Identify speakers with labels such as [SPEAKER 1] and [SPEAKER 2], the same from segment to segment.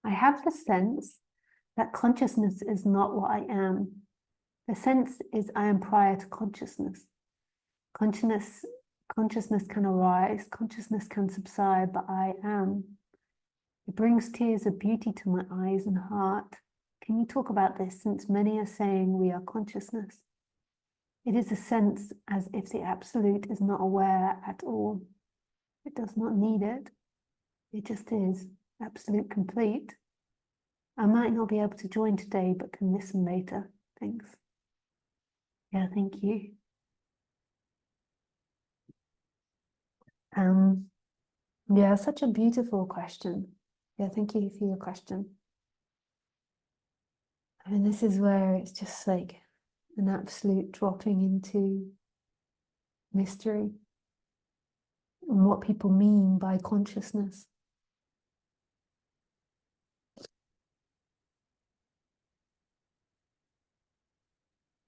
[SPEAKER 1] I have the sense that consciousness is not what I am. The sense is I am prior to consciousness. Consciousness can arise, consciousness can subside, but I am. It brings tears of beauty to my eyes and heart. Can you talk about this, since many are saying we are consciousness? It is a sense as if the Absolute is not aware at all. It does not need it. It just is, absolute complete. I might not be able to join today, but can listen later. Thanks. Yeah, thank you. Yeah, such a beautiful question. Yeah, thank you for your question. I mean, this is where it's just like an absolute dropping into mystery and what people mean by consciousness.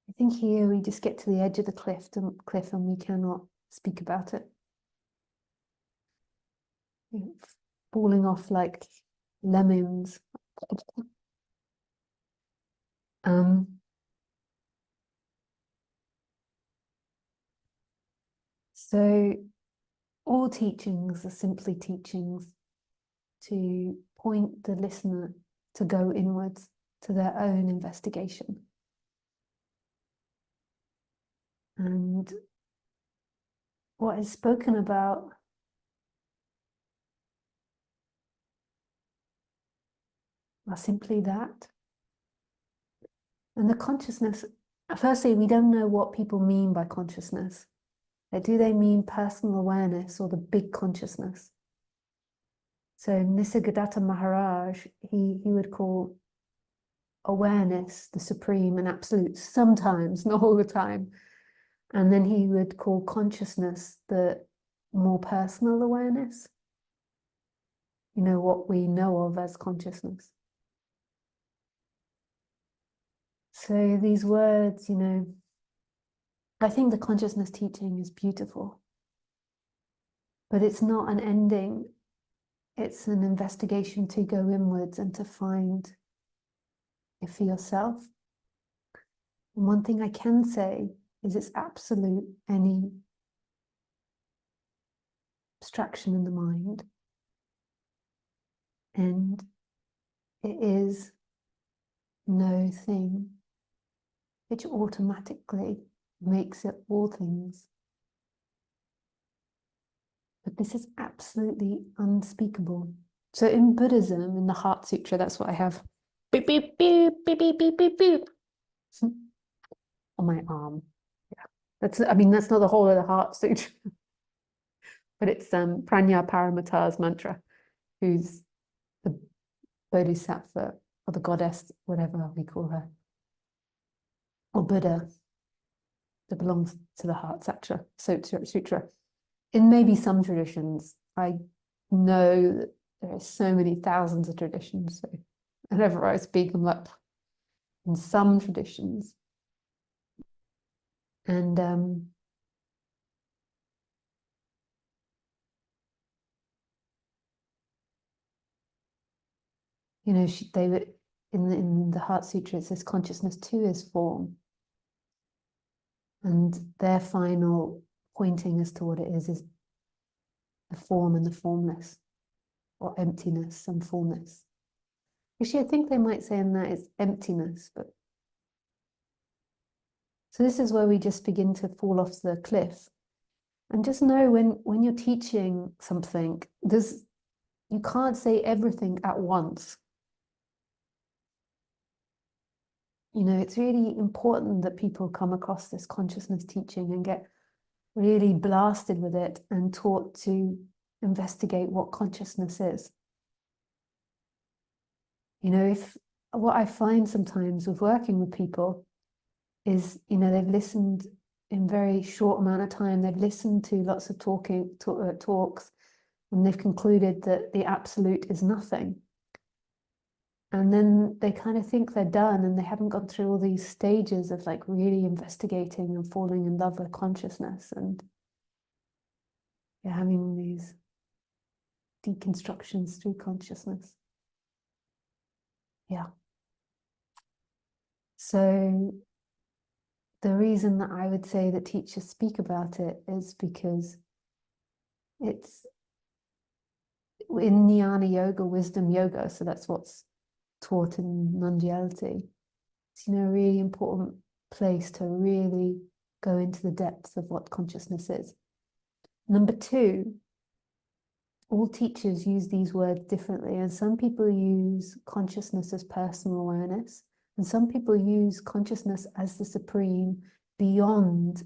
[SPEAKER 1] I think here we just get to the edge of the cliff and we cannot speak about it. Falling off like lemons. So all teachings are simply teachings to point the listener to go inwards to their own investigation. And what is spoken about are simply that. And the consciousness, firstly, we don't know what people mean by consciousness. Like, do they mean personal awareness or the big consciousness? So Nisargadatta Maharaj, he would call awareness the supreme and absolute sometimes, not all the time. And then he would call consciousness the more personal awareness. You know, what we know of as consciousness. So these words, you know, I think the consciousness teaching is beautiful, but it's not an ending. It's an investigation to go inwards and to find it for yourself. And one thing I can say is it's absolute any abstraction in the mind. And it is no thing which automatically makes it all things. But this is absolutely unspeakable. So in Buddhism, in the Heart Sutra, that's what I have. Beep, beep, beep, beep, beep, beep, beep, beep. On my arm. Yeah. That's not the whole of the Heart Sutra. But it's Pranya Paramata's mantra, who's the Bodhisattva or the goddess, whatever we call her, or Buddha, that belongs to the Heart Sutra. In maybe some traditions, I know that there are so many thousands of traditions. So whenever I speak, I'm like, in some traditions. And you know, they were in the Heart Sutra, it says consciousness too is form. And their final pointing as to what it is the form and the formless, or emptiness and fullness. Actually, I think they might say in that it's emptiness, but so this is where we just begin to fall off the cliff. And just know when you're teaching something, you can't say everything at once. You know, it's really important that people come across this consciousness teaching and get really blasted with it and taught to investigate what consciousness is. You know, what I find sometimes with working with people is, you know, they've listened in very short amount of time, they've listened to lots of talks, and they've concluded that the absolute is nothing. And then they kind of think they're done, and they haven't gone through all these stages of like really investigating and falling in love with consciousness and having these deconstructions through consciousness. Yeah. So the reason that I would say that teachers speak about it is because it's in Jnana Yoga, wisdom yoga, so that's what's taught in non-duality. It's, a really important place to really go into the depths of what consciousness is. Number two, all teachers use these words differently, and some people use consciousness as personal awareness, and some people use consciousness as the supreme beyond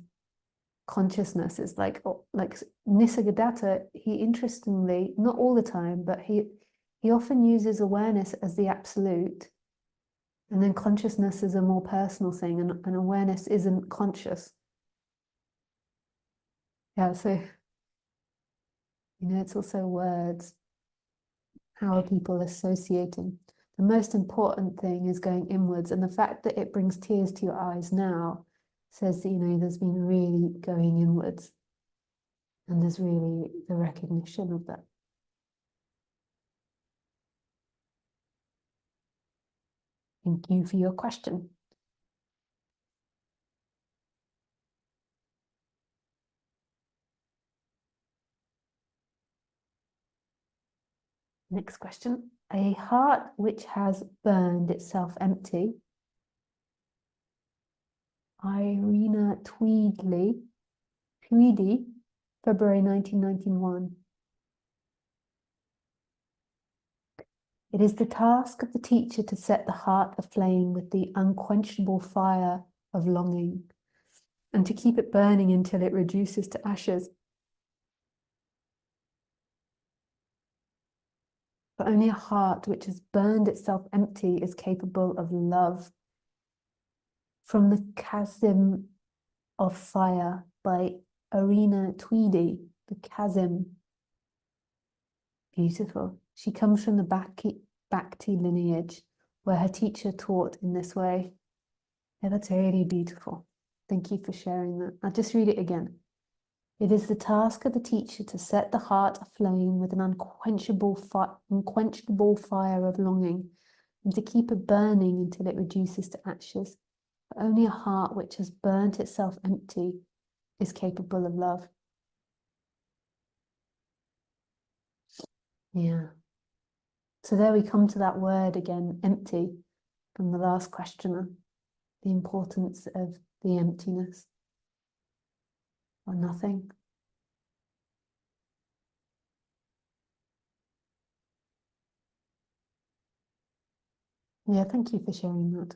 [SPEAKER 1] consciousness. Is like Nisargadatta, he interestingly, not all the time, but he often uses awareness as the absolute, and then consciousness is a more personal thing, and awareness isn't conscious. Yeah, so it's also words. How are people associating? The most important thing is going inwards, and the fact that it brings tears to your eyes now says that there's been really going inwards, and there's really the recognition of that. Thank you for your question. Next question. A heart which has burned itself empty. Irina Tweedy, February 1991. It is the task of the teacher to set the heart aflame with the unquenchable fire of longing, and to keep it burning until it reduces to ashes. But only a heart which has burned itself empty is capable of love. From the Chasm of Fire by Irina Tweedy. The Chasm. Beautiful. She comes from the Bhakti lineage, where her teacher taught in this way. Yeah, that's really beautiful. Thank you for sharing that. I'll just read it again. It is the task of the teacher to set the heart aflame with an unquenchable fire of longing, and to keep it burning until it reduces to ashes. But only a heart which has burnt itself empty is capable of love. Yeah. So there we come to that word again, empty, from the last questioner. The importance of the emptiness, or nothing. Yeah, thank you for sharing that.